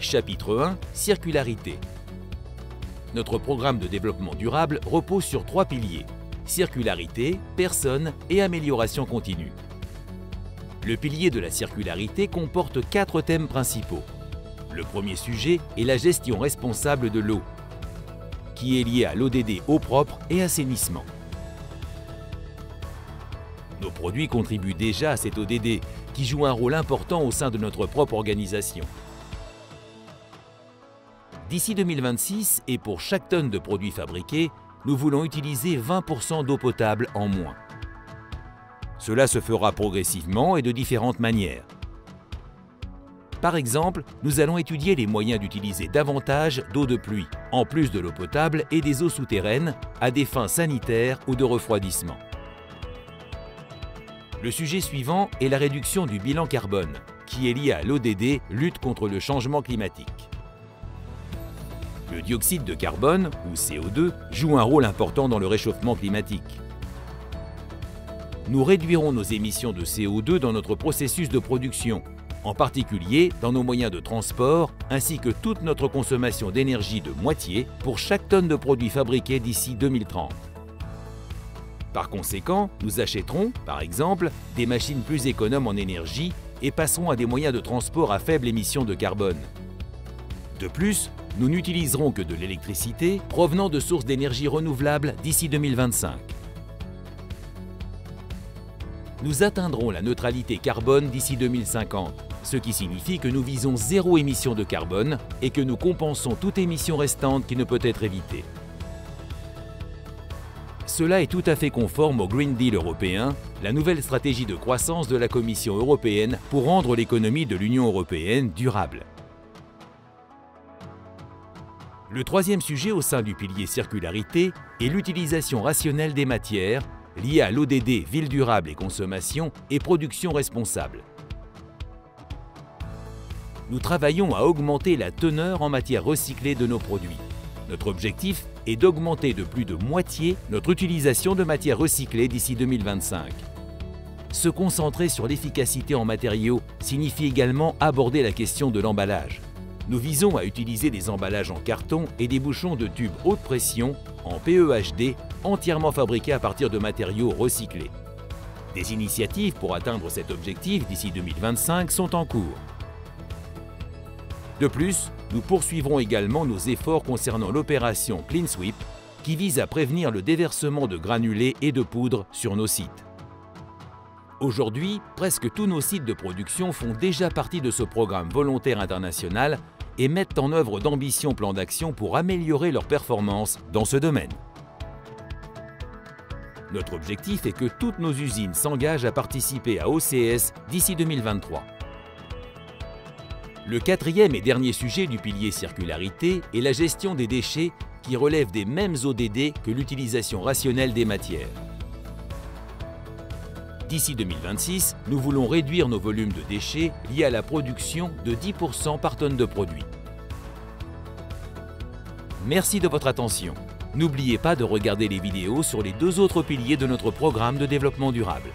Chapitre 1, Circularité. Notre programme de développement durable repose sur 3 piliers: circularité, personnes et amélioration continue. Le pilier de la circularité comporte 4 thèmes principaux. Le premier sujet est la gestion responsable de l'eau, qui est liée à l'ODD eau propre et assainissement. Nos produits contribuent déjà à cet ODD, qui joue un rôle important au sein de notre propre organisation. D'ici 2026, et pour chaque tonne de produits fabriqués, nous voulons utiliser 20% d'eau potable en moins. Cela se fera progressivement et de différentes manières. Par exemple, nous allons étudier les moyens d'utiliser davantage d'eau de pluie, en plus de l'eau potable et des eaux souterraines, à des fins sanitaires ou de refroidissement. Le sujet suivant est la réduction du bilan carbone, qui est lié à l'ODD lutte contre le changement climatique. Le dioxyde de carbone, ou CO2, joue un rôle important dans le réchauffement climatique. Nous réduirons nos émissions de CO2 dans notre processus de production, en particulier dans nos moyens de transport, ainsi que toute notre consommation d'énergie de moitié pour chaque tonne de produits fabriqués d'ici 2030. Par conséquent, nous achèterons, par exemple, des machines plus économes en énergie et passerons à des moyens de transport à faible émission de carbone. De plus, nous n'utiliserons que de l'électricité provenant de sources d'énergie renouvelables d'ici 2025. Nous atteindrons la neutralité carbone d'ici 2050, ce qui signifie que nous visons 0 émission de carbone et que nous compensons toute émission restante qui ne peut être évitée. Cela est tout à fait conforme au Green Deal européen, la nouvelle stratégie de croissance de la Commission européenne pour rendre l'économie de l'Union européenne durable. Le troisième sujet au sein du pilier circularité est l'utilisation rationnelle des matières liée à l'ODD ville durable et consommation et production responsable. Nous travaillons à augmenter la teneur en matière recyclée de nos produits. Notre objectif est d'augmenter de plus de moitié notre utilisation de matières recyclées d'ici 2025. Se concentrer sur l'efficacité en matériaux signifie également aborder la question de l'emballage. Nous visons à utiliser des emballages en carton et des bouchons de tubes haute pression en PEHD entièrement fabriqués à partir de matériaux recyclés. Des initiatives pour atteindre cet objectif d'ici 2025 sont en cours. De plus, nous poursuivrons également nos efforts concernant l'opération Clean Sweep, qui vise à prévenir le déversement de granulés et de poudre sur nos sites. Aujourd'hui, presque tous nos sites de production font déjà partie de ce programme volontaire international et mettent en œuvre d'ambitieux plans d'action pour améliorer leur performance dans ce domaine. Notre objectif est que toutes nos usines s'engagent à participer à OCS d'ici 2023. Le quatrième et dernier sujet du pilier circularité est la gestion des déchets qui relèvent des mêmes ODD que l'utilisation rationnelle des matières. D'ici 2026, nous voulons réduire nos volumes de déchets liés à la production de 10% par tonne de produits. Merci de votre attention. N'oubliez pas de regarder les vidéos sur les 2 autres piliers de notre programme de développement durable.